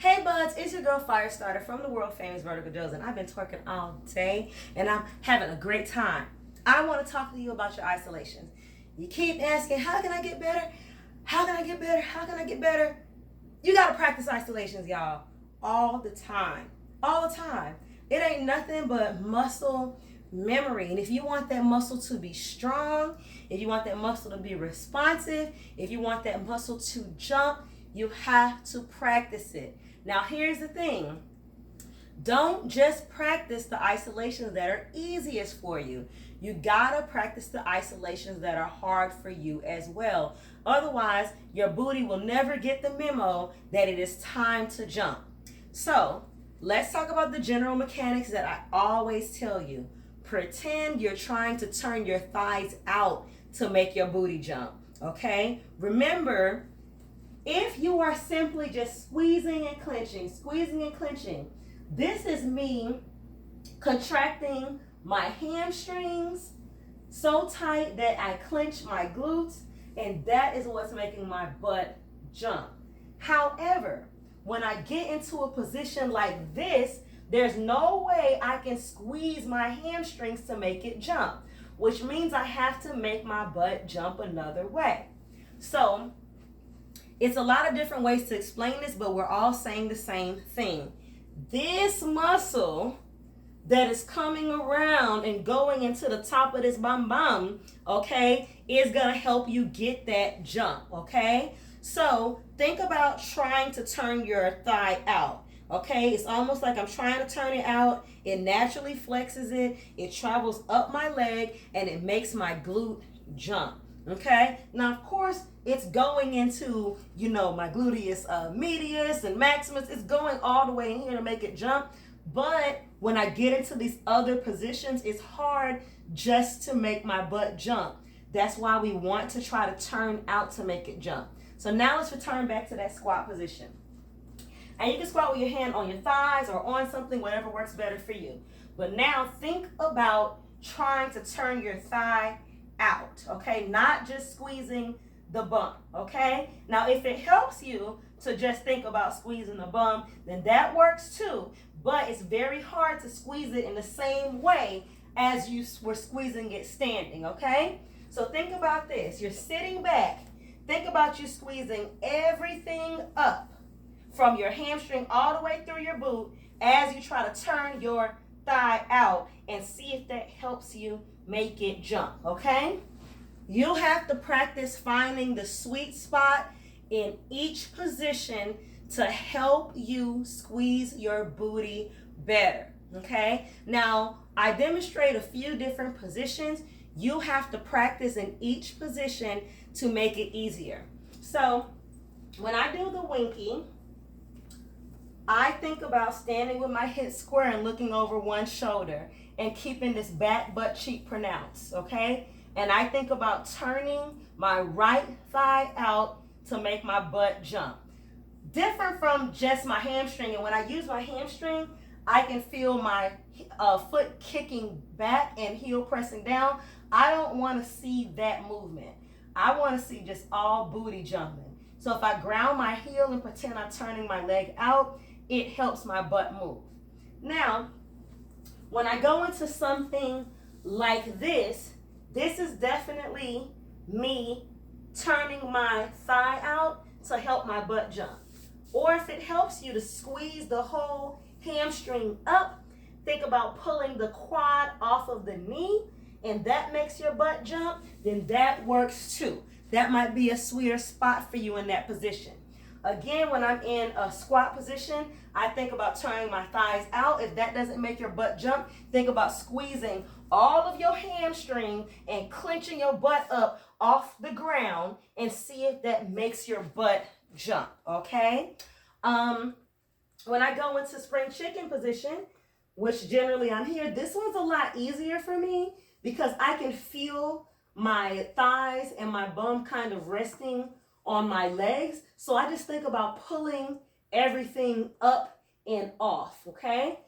Hey buds, it's your girl Firestarter from the world famous Vertical Joes, and I've been twerking all day and I'm having a great time. I want to talk to you about your isolations. You keep asking, how can I get better? How can I get better? How can I get better? You got to practice isolations, y'all, all the time. All the time. It ain't nothing but muscle memory. And if you want that muscle to be strong, if you want that muscle to be responsive, if you want that muscle to jump, you have to practice it. Now, here's the thing. Don't just practice the isolations that are easiest for you. You gotta practice the isolations that are hard for you as well. Otherwise, your booty will never get the memo that it is time to jump. So, let's talk about the general mechanics that I always tell you. Pretend you're trying to turn your thighs out to make your booty jump, okay? Remember, if you are simply just squeezing and clenching, this is me contracting my hamstrings so tight that I clench my glutes, and that is what's making my butt jump. However, when I get into a position like this, there's no way I can squeeze my hamstrings to make it jump, which means I have to make my butt jump another way. So, it's a lot of different ways to explain this, but we're all saying the same thing. This muscle that is coming around and going into the top of this bum bum, okay, is gonna help you get that jump, okay? So think about trying to turn your thigh out, okay? It's almost like I'm trying to turn it out. It naturally flexes it. It travels up my leg and it makes my glute jump. Okay, now of course it's going into, my gluteus medius and maximus. It's going all the way in here to make it jump. But when I get into these other positions, it's hard just to make my butt jump. That's why we want to try to turn out to make it jump. So now let's return back to that squat position. And you can squat with your hand on your thighs or on something, whatever works better for you. But now think about trying to turn your thigh out, okay? Not just squeezing the bum, okay? Now, if it helps you to just think about squeezing the bum, then that works too, but it's very hard to squeeze it in the same way as you were squeezing it standing, okay? So think about this. You're sitting back. Think about you squeezing everything up from your hamstring all the way through your boot as you try to turn your thigh out, and see if that helps you make it jump, okay? You'll have to practice finding the sweet spot in each position to help you squeeze your booty better, okay? Now, I demonstrate a few different positions. You have to practice in each position to make it easier. So, when I do the winky, I think about standing with my hips square and looking over one shoulder and keeping this back butt cheek pronounced, okay? And I think about turning my right thigh out to make my butt jump. Different from just my hamstring. And when I use my hamstring, I can feel my foot kicking back and heel pressing down. I don't want to see that movement. I want to see just all booty jumping. So if I ground my heel and pretend I'm turning my leg out, it helps my butt move. Now, when I go into something like this is definitely me turning my thigh out to help my butt jump. Or if it helps you to squeeze the whole hamstring up, think about pulling the quad off of the knee, and that makes your butt jump, then that works too. That might be a sweeter spot for you in that position. Again, when I'm in a squat position, I think about turning my thighs out. If that doesn't make your butt jump, think about squeezing all of your hamstring and clenching your butt up off the ground and see if that makes your butt jump, okay? When I go into spring chicken position, which generally I'm here, this one's a lot easier for me because I can feel my thighs and my bum kind of resting on my legs. So I just think about pulling everything up and off, okay?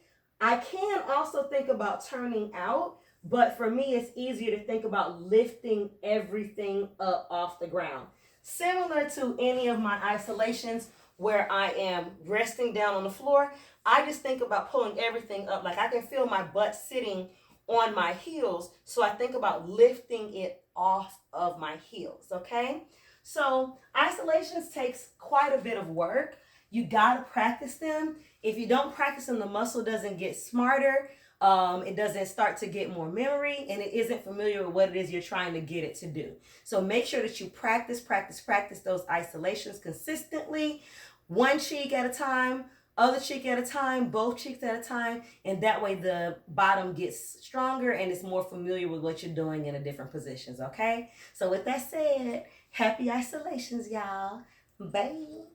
I can also think about turning out, but for me, it's easier to think about lifting everything up off the ground. Similar to any of my isolations where I am resting down on the floor, I just think about pulling everything up. Like I can feel my butt sitting on my heels. So I think about lifting it off of my heels, okay? So isolations takes quite a bit of work. You gotta practice them. If you don't practice them, the muscle doesn't get smarter. It doesn't start to get more memory, and it isn't familiar with what it is you're trying to get it to do. So make sure that you practice those isolations consistently, one cheek at a time, other cheek at a time, both cheeks at a time, and that way the bottom gets stronger and it's more familiar with what you're doing in the different positions, okay? So with that said, happy isolations, y'all. Bye.